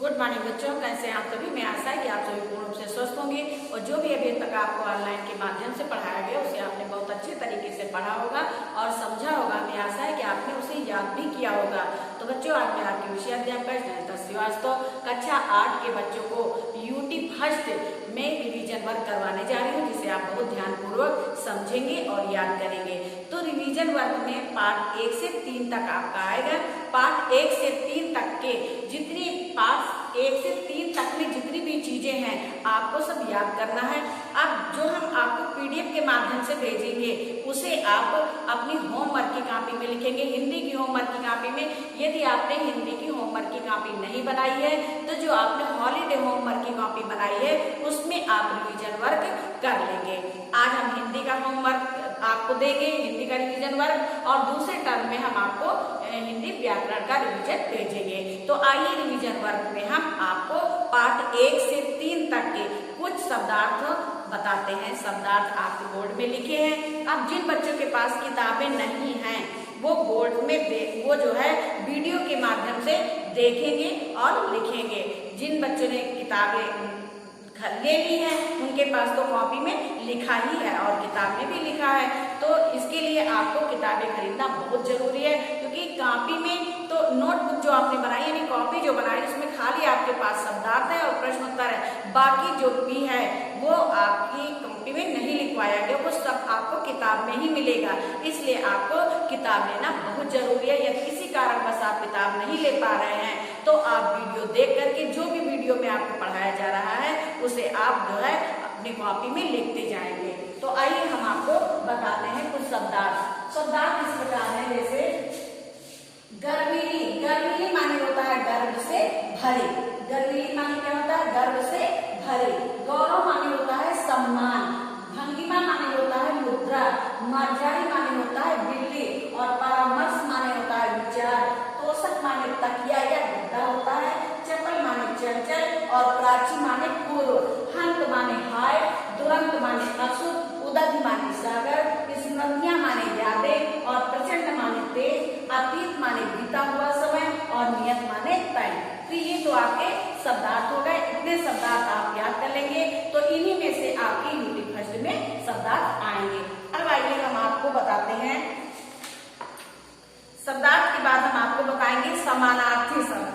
Good morning बच्चों, कैसे हैं आप सभी। मैं आशा है कि आप सभी पूर्ण रूप से स्वस्थ होंगे और जो भी अभी तक आपको ऑनलाइन के माध्यम से पढ़ाया गया उसे आपने बहुत अच्छे तरीके से पढ़ा होगा और समझा होगा। मैं आशा है कि आपने उसे याद भी किया होगा। तो बच्चों, आज मैं आपके विषय अध्यापक जयंता श्रीवास्तव कक्षा 8 के बच्चों को यूटी फर्स्ट में रिवीजन वर्क करवाने जा रही हूँ, जिसे आप बहुत ध्यानपूर्वक समझेंगे और याद करेंगे। तो रिवीजन वर्क में पार्ट 1 से 3 तक आपका आएगा। पार्ट 1 से 3 तक के जितनी पार्ट 1 से 3 तक में जितनी भी चीजें हैं आपको सब याद करना है। अब जो हम आपको पीडीएफ के माध्यम से भेजेंगे उसे आप अपनी होमवर्क की कॉपी में लिखेंगे, हिंदी की होमवर्क की कॉपी में। यदि आपने हिंदी की होमवर्क की कॉपी नहीं बनाई है तो जो आपने हॉलीडे होमवर्क की कॉपी बनाई है उसमें आप रिवीजन वर्क कर लेंगे। आज हम हिंदी का होमवर्क आपको देंगे, हिंदी का रिवीजन वर्क, और दूसरे टर्म में हम आपको हिंदी व्याकरण का रिवीजन भेजेंगे। तो आइए रिवीजन वर्क में हम आपको पार्ट 1 से 3 तक के कुछ शब्दार्थ बताते हैं। शब्दार्थ आपके बोर्ड में लिखे हैं। अब जिन बच्चों के पास किताबें नहीं हैं वो बोर्ड में वो जो है वीडियो के माध्यम से देखेंगे और लिखेंगे। जिन बच्चों ने किताबें ले ली है उनके पास तो कॉपी में लिखा ही है और किताब में भी लिखा है। तो इसके लिए आपको किताबें खरीदना बहुत जरूरी है, क्योंकि कॉपी में तो नोटबुक जो आपने बनाई यानी कॉपी जो बनाई उसमें खाली आपके पास शब्दार्थ है और प्रश्न उत्तर है, बाकी जो भी है वो आपकी कॉपी में नहीं लिखवाया गया, वो सब आपको किताब में ही मिलेगा। इसलिए आपको किताब लेना बहुत जरूरी है। यदि किसी कारणवश आप किताब नहीं ले पा रहे हैं तो आप वीडियो देख करके जो भी वीडियो में आपको पढ़ाया जा रहा है उसे आप जो है अपनी कॉपी में लिखते जाएंगे। तो आइए हम आपको बताते हैं कुछ शब्दार्थ। शब्दार्थ इस प्रकार है, जैसे गर्वीली। गर्वीली माने होता है गर्व से भरी। गर्वीली माने क्या होता है? गर्व से भरी। गौरव माने होता है सम्मान। भंगिमा माने होता है मुद्रा। मार्जारी माने होता है बिल्ली। और परामर्श माने होता है विचार। तोषक माने तकिया या गद्दा होता है। चपल माने चंचल और प्राची माने पूर्व। हंत माने हाय। दुरंत माने अशुभ। उदधि माने सागर। स्मृतियां माने यादें और प्रचंड माने तेज। अतीत माने बीता हुआ समय और नियत माने तय। तो ये तो आपके शब्दार्थ हो गए। इतने शब्दार्थ आप याद कर लेंगे तो इन्हीं में से आपकी यूटी फर्स्ट में शब्दार्थ आएंगे। अब आइए हम आपको बताते हैं शब्दार्थ के बाद हम आपको बताएंगे समानार्थी शब्द।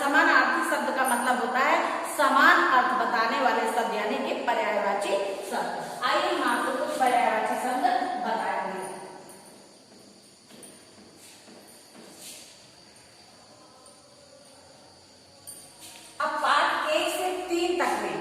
समानार्थी शब्द का मतलब होता है समान अर्थ बताने वाले शब्द यानी कि पर्यायवाची शब्द। आइए हम आपको कुछ पर्यायवाची शब्द बताएंगे। अब पाठ 1 से 3 तक में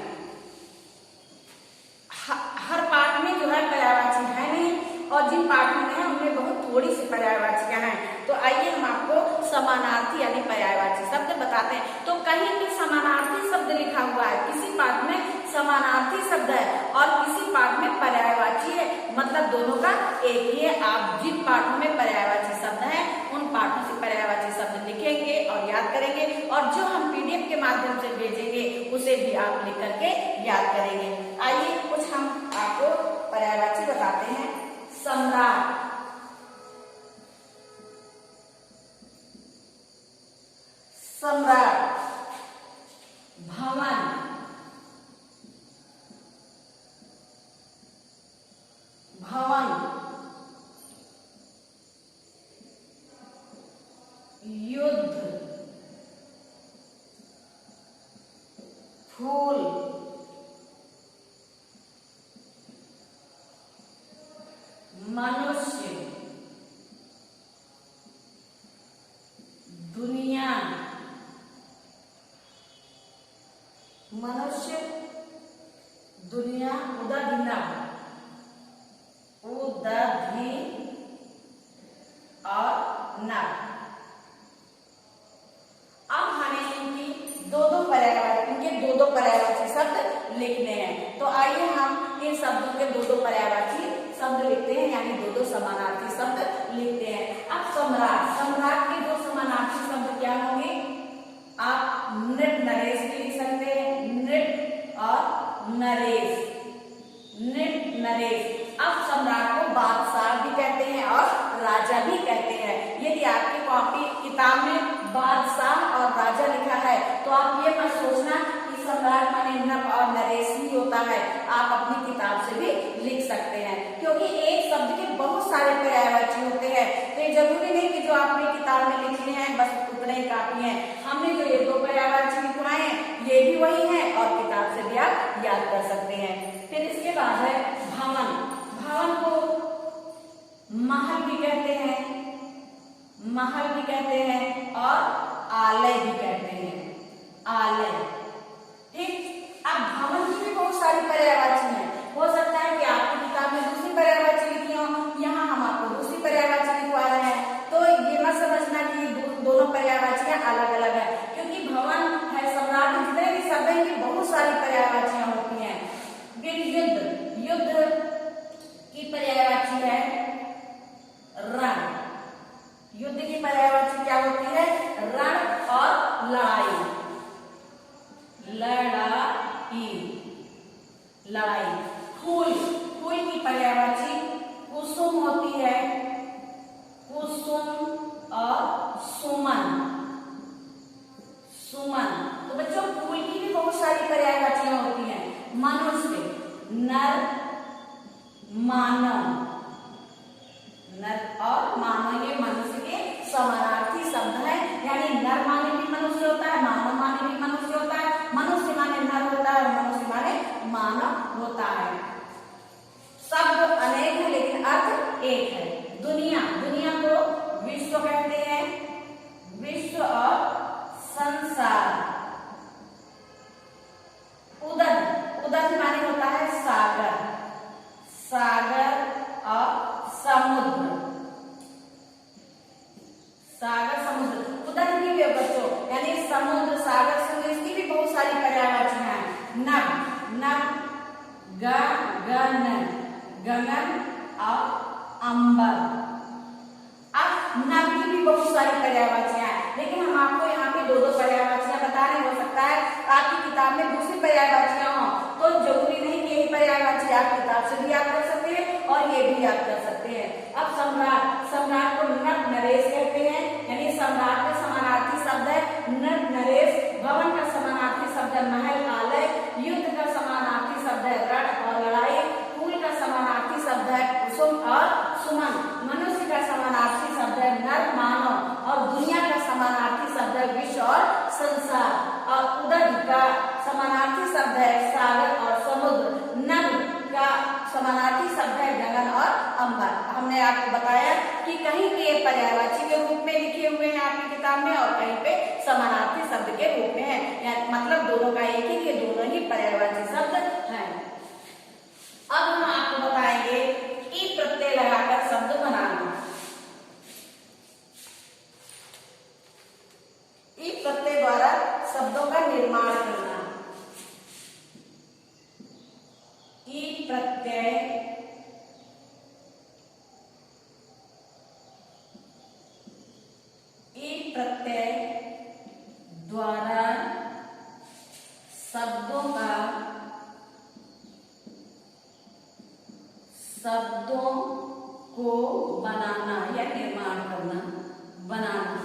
हर पाठ में जो है पर्यायवाची है नहीं, और जिन पाठों में है उनमें बहुत थोड़ी सी पर्यायवाचियां हैं। तो आइए हम आपको समानार्थी यानी पर्यायवाची शब्द बताते हैं। तो कहीं भी समानार्थी शब्द लिखा हुआ है, किसी पाठ में समानार्थी शब्द है और किसी पाठ में पर्यायवाची है, मतलब दोनों का एक ही है। आप जिन पाठों में पर्यायवाची शब्द है उन पाठों से पर्यायवाची शब्द लिखेंगे और याद करेंगे, और जो हम पीडीएफ के माध्यम से भेजेंगे उसे भी आप लिख करके याद करेंगे। आइए कुछ हम आपको पर्यायवाची बताते हैं। सम्राट। सम्राट। भवन। भवन। युद्ध। फूल। मनुष्य। दुनिया। मनुष्य, दुनिया, उदधिना, उदधि और न। अब हमें इनकी दो दो पर्यायवाची शब्द लिखने हैं। तो आइए हम इन शब्दों के दो पर्यायवाची शब्द लिखते हैं, यानी दो समानार्थी शब्द लिखते हैं। अब सम्राट। सम्राट के दो समानार्थी शब्द क्या होंगे? आप नृप नरेश भी लिख सकते हैं, नृप और नरेश। नृप नरेश। अब सम्राट को बादशाह भी कहते हैं और राजा भी कहते हैं। यदि आपकी कॉपी किताब में बादशाह और राजा सम्राट माने नर और नरेश ही होता है। आप अपनी किताब से भी लिख सकते हैं, क्योंकि एक शब्द के बहुत सारे पर्यायवाची होते हैं, तो ये जरूरी नहीं कि जो आपने किताब में लिखे हैं बस उतने ही काफी हैं। हमने जो ये 2 पर्यायवाची लिखवाए हैं ये भी वही है और किताब से भी आप याद कर सकते हैं। फिर इसके बाद है भवन। भवन को महल भी कहते हैं, महल भी कहते हैं और आलय भी कहते हैं, आलय। ठीक, अब भवन की भी बहुत सारी पर्यायवाची हैं। हो सकता है कि आपकी किताब में दूसरी पर्यायवाची लिखी हो, यहाँ हम आपको दूसरी पर्यायवाची लिखवा रहे हैं, तो ये मत समझना कि दोनों पर्यायवाचियां अलग अलग है, क्योंकि भवन है सम्राट जितने भी शब्द हैं की बहुत सारी पर्यायवाचियां होती हैं। फिर युद्ध, युद्ध की पर्यायवाची है रण। युद्ध की पर्यायवाची क्या होती है? रण और लड़ाई, लड़ाई, लड़ाई। फूल, फूल की पर्यायवाची कुसुम होती है, कुसुम और सुमन, सुमन। तो बच्चों फूल की भी बहुत सारी पर्यायवाचियां होती हैं। मनुष्य, नर, मानव, नर और मानव ये मनुष्य के समानार्थी शब्द है, यानी नर माने भी मनुष्य होता है, मानव माने भी मनुष्य होता है, मनुष्य माने नर होता है और मनुष्य माने मानव होता है। शब्द अनेक है लेकिन अर्थ एक है। दुनिया, दुनिया को विश्व कहते हैं, विश्व और संसार। उदर, उदर माने होता है सागर, सागर और समुद्र, सागर समुद्र। उदर की भी बच्चों यानी समुद्र, सागर, समुद्र, इसकी भी बहुत सारी पर्यायवाचियां हैं। नभ, नभ, गगन, गगन और अंबर। अब नभ की भी बहुत सारी पर्यायवाचियां हैं, लेकिन हम आपको यहाँ पे 2-2 पर्यायवाचियां बता रहे हैं। हो सकता है आपकी किताब में दूसरी पर्यायवाचियां हो, तो जरूरी नहीं कि यही पर्यायवाची आप किताब से भी याद कर सकते हैं और ये भी याद कर सकते हैं। अब सम्राट, सम्राट को नट नरेश कहते हैं, यानी सम्राट का समानार्थी शब्द है नट नरेश। भवन का समानार्थी शब्द है महल, आलय। युद्ध का समानार्थी शब्द है रण और लड़ाई। फूल का समानार्थी शब्द है कुसुम और सुमन। मनुष्य का समानार्थी शब्द है नर, मानव। और दुनिया का समानार्थी शब्द है विश्व और संसार। और उदर का समानार्थी शब्द है सागर और समुद्र। नभ का समानार्थी शब्द है गगन और अंबर। हमने आपको बताया कि कहीं पे पर्यायवाची के रूप में लिखे हुए हैं आपकी किताब में और कहीं पे समानार्थी शब्द के रूप में है, मतलब दोनों का एक ही, ये दोनों ही पर्यायवाची शब्द हैं। अब हम आपको बताएंगे ई प्रत्यय लगाकर शब्द बनाना। ई प्रत्यय द्वारा शब्दों का निर्माण करना। ई प्रत्यय द्वारा शब्दों को बनाना या निर्माण करना, बनाना।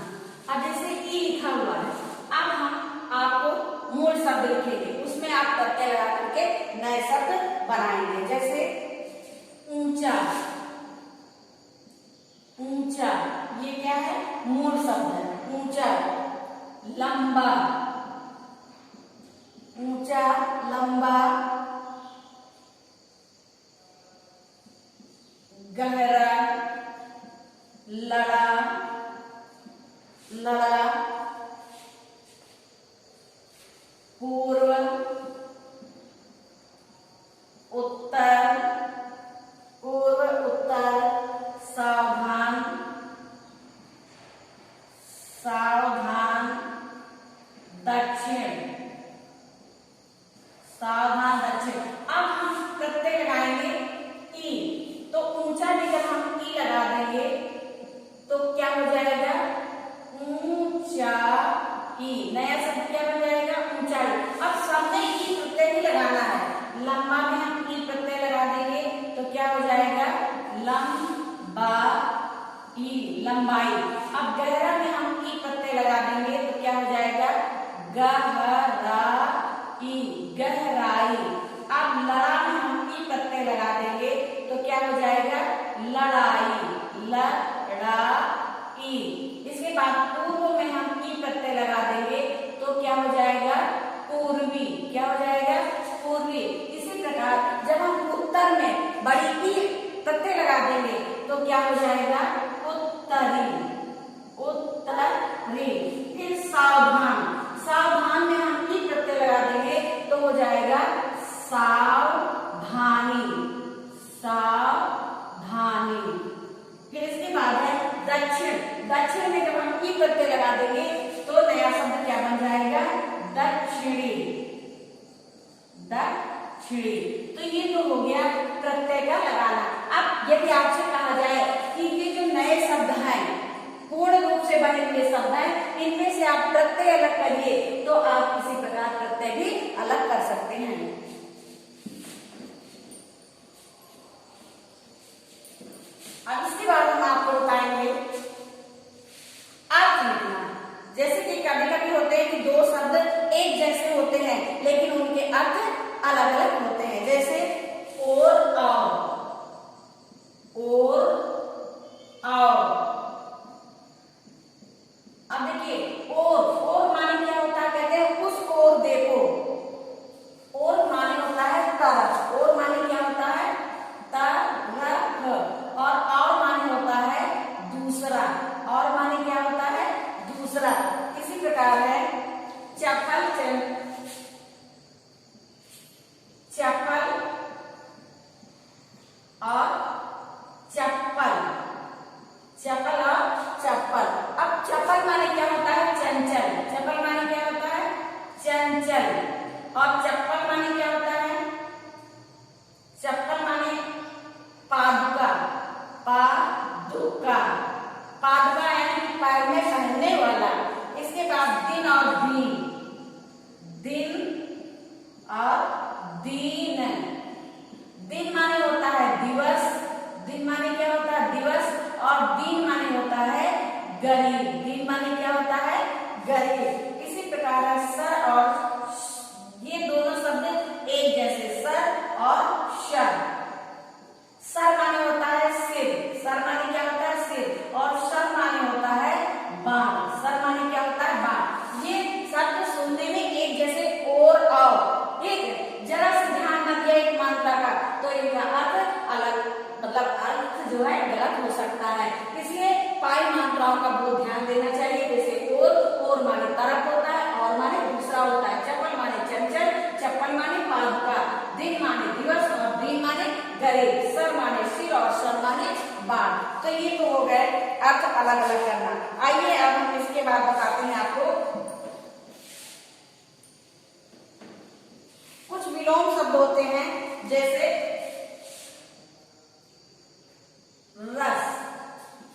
अब जैसे ई लिखा हुआ है, अब हम आपको मूल शब्द लिखेंगे, उसमें आप प्रत्यय लगा करके नए शब्द बनाएंगे। जैसे ऊंचा, ऊंचा ये क्या है? मूल शब्द है ऊंचा। लंबा, ऊंचा लंबा। गहरा, लड़ा, लड़ा। पूर्व, उत्तर, पूर्व उत्तर। सावधान, सावधान। दक्षिण, सावधान दक्षिण। अब हम प्रत्यय लगाएंगे ई, तो ऊंचा भी जब हम ई लगा देंगे तो क्या हो जाएगा? ऊंचा ई। नया शब्द क्या बन जाएगा? ऊंचाई। अब सबने ई प्रत्यय ही लगाना है। लंबा में हम ई प्रत्यय लगा देंगे तो क्या हो जाएगा? लंबा ई, लंबाई। अब गहरा में हम ई प्रत्यय लगा देंगे तो क्या हो जाएगा? गहरा ई, गहराई। अब लड़ा में हम ई प्रत्यय लगा देंगे तो क्या हो जाएगा? लड़ाई, लड़ाई। इसके बाद पूर्व में हम ई प्रत्यय लगा देंगे तो क्या हो जाएगा? पूर्वी। क्या हो जाएगा? पूर्वी। इसी प्रकार जब हम उत्तर में बड़ी ई प्रत्यय लगा देंगे तो क्या हो जाएगा? उत्तरी, उत्तरी। फिर सावधान, सावधान में हम ई प्रत्यय लगा देंगे तो हो जाएगा सावधानी, सावधानी। फिर इसके बाद है दक्षिण, दक्षिण में जब हम ई प्रत्यय लगा देंगे तो नया शब्द क्या बन जाएगा? दक्षिणी, दक्षिणी। तो ये तो हो गया प्रत्यय का लगाना। अब यदि आपसे कहा जाए कि ये जो नए शब्द हैं, पूर्ण रूप से बने हुए शब्द हैं, इनमें से आप प्रत्यय अलग करिए तो आप इसी प्रकार प्रत्यय भी अलग कर सकते हैं। अब इसके बाद हम आपको बताएंगे अर्थ लिखना। जैसे कि कभी कभी होते हैं कि दो शब्द एक जैसे होते हैं लेकिन उनके अर्थ अलग अलग होते हैं। जैसे और आओ, और आओ। अब देखिए और माने क्या होता है? कहते हैं उस ओर देखो। और माने होता है तरफ, और माने क्या होता है? तरफ। और आओ माने होता है दूसरा, और माने क्या होता है? दूसरा। इसी प्रकार है चप्पल, चप्पल और चप्पल, चप्पल और चप्पल। अब चप्पल माने क्या होता है? चंचल। चप्पल माने क्या होता है? चंचल। और चप्पल माने क्या होता है? चप्पल माने पादुका, पादुका। पादुका यानी पैर में पहनने वाला। इसके बाद दिन और दीन, दिन और दीन। दिन माने होता है दिवस, दिन माने क्या होता है? दिवस। और दीन माने होता है गरीब, दिन माने क्या होता है? गरीब। इसी प्रकार है सर और ये दोनों शब्द एक जैसे, सर और शर। सर माने होता है सिर, सर माने क्या होता है? सिर। और शर माने होता है बाल, सर माने क्या होता है? बाल। ये शब्द सुनने में एक जैसे और आओ, एक जरा से ध्यान न दिया एक मात्रा का तो इनका अर्थ अलग, मतलब अर्थ जो है गलत हो सकता है। इसलिए पाई मात्राओं का बहुत ध्यान देना चाहिए। जैसे और माने तरफ होता है, और माने दूसरा होता है। चप्पल माने चंचल, चप्पल माने पादुका, दिन माने दिवस और दीन माने गरीब, सर माने सिर और शर माने बाल। तो ये तो हो गए अर्थ अलग अलग करना। आइए अब हम इसके बाद बताते हैं आपको कुछ विलोम शब्द होते हैं। जैसे रस,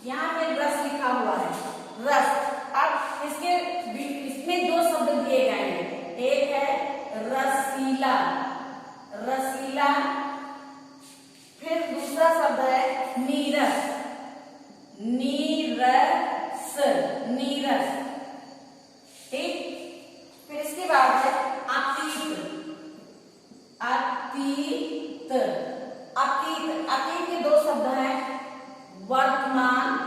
यहाँ पे रस लिखा हुआ है, रस। अब इसमें दो शब्द दिए गए हैं। एक है रसीला, रसीला। फिर दूसरा शब्द है नीरस, नीरस, नीरस। ठीक। फिर इसके बाद है अतीत, अतीत, अतीत। अतीत के दो शब्द हैं वर्तमान,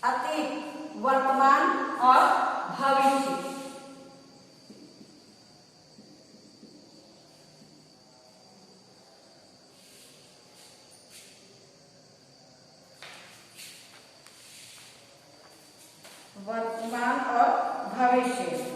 अतीत वर्तमान और भविष्य। वर्तमान और भविष्य।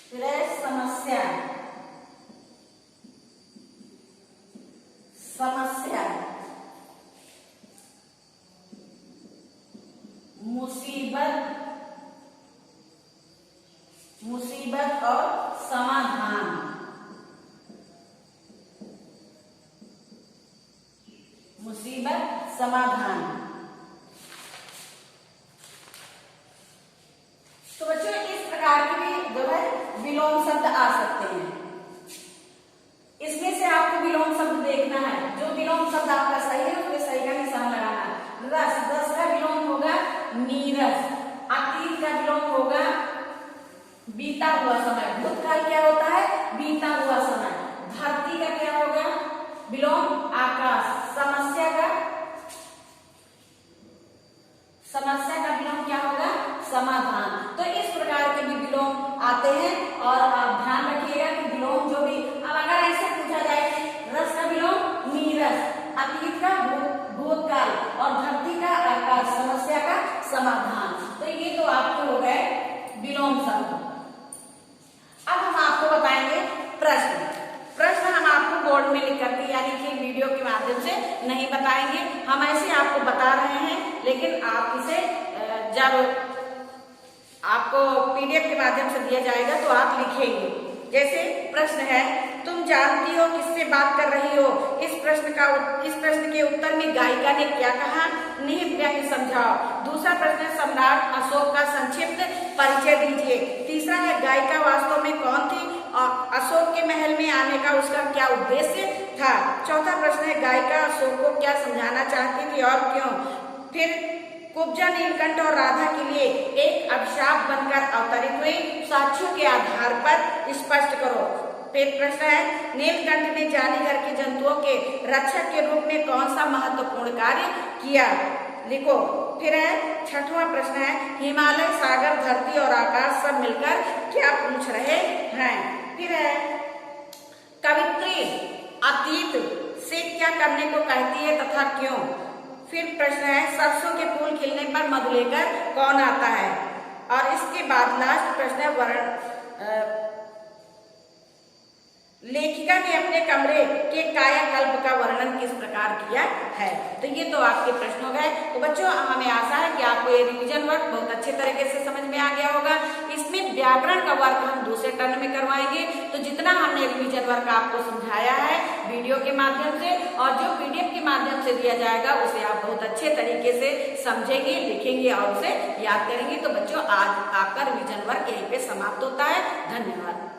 फिर है समस्या, समस्या, मुसीबत, मुसीबत और समाधान, मुसीबत समाधान। तो बच्चों इस प्रकार के भी जो है विलोम शब्द आ सकते हैं। इसमें से आपको विलोम शब्द देखना है, जो विलोम शब्द आपका सही है उसमें सही का निशान लगाना है। रस, रस का विलोम होगा नीरस। अतीत का विलोम होगा बीता हुआ समय। भूतकाल क्या होता है? बीता हुआ समय। धरती का क्या होगा विलोम? आकाश। समस्या का विलोम क्या होगा? समाधान। तो इस प्रकार के भी विलोम आते हैं और आप ध्यान रखिएगा कि विलोम जो भी, अब अगर ऐसे पूछा जाए रस का विलोम नीरस, अतीत का भूतकाल और धरती का आकाश, समस्या का समाधान, तो ये तो आपके हो गए विलोम शब्द। अब हम आपको बताएंगे प्रश्न। प्रश्न हम आपको बोर्ड में लिख करके यानी कि वीडियो के माध्यम से नहीं बताएंगे, हम ऐसे आपको बता रहे हैं, लेकिन आप इसे जब आपको पीडीएफ के माध्यम से दिया जाएगा तो आप लिखेंगे। जैसे प्रश्न है, तुम जानती हो किससे बात कर रही हो? इस प्रश्न के उत्तर में गायिका ने क्या कहा? निहित व्यंग्य समझाओ। दूसरा प्रश्न है, सम्राट अशोक का संक्षिप्त परिचय दीजिए। तीसरा है, गायिका वास्तव में कौन थी और अशोक के महल में आने का उसका क्या उद्देश्य था? चौथा प्रश्न है, गायिका अशोक को क्या समझाना चाहती थी और क्यों? फिर कुब्जा नीलकंठ और राधा के लिए एक अभिशाप बनकर अवतरित हुई, साक्ष्यों के आधार पर स्पष्ट करो। फिर प्रश्न है, नीलकंठ ने जानी घर के जंतुओं के रक्षक के रूप में कौन सा महत्वपूर्ण कार्य किया? लिखो। फिर है छठवां प्रश्न है, हिमालय, सागर, धरती और आकाश सब मिलकर क्या पूछ रहे हैं? फिर है, कवित्री अतीत से क्या करने को कहती है तथा क्यों? फिर प्रश्न है, सरसों के फूल खिलने पर मधु लेकर कौन आता है? और इसके बाद लास्ट प्रश्न है, लेखिका ने अपने कमरे के कायाकल्प का वर्णन किस प्रकार किया है? तो ये तो आपके प्रश्न हो गए। तो बच्चों हमें आशा है कि आपको ये रिवीजन वर्क बहुत अच्छे तरीके से समझ में आ गया होगा। इसमें व्याकरण का वर्क हम दूसरे टर्न में करवाएंगे। तो जितना हमने रिवीजन वर्क आपको समझाया है वीडियो के माध्यम से और जो पीडीएफ के माध्यम से दिया जाएगा उसे आप बहुत अच्छे तरीके से समझेंगे, लिखेंगे और उसे याद करेंगे। तो बच्चों आज आपका रिवीजन वर्क यहीं पे समाप्त होता है। धन्यवाद।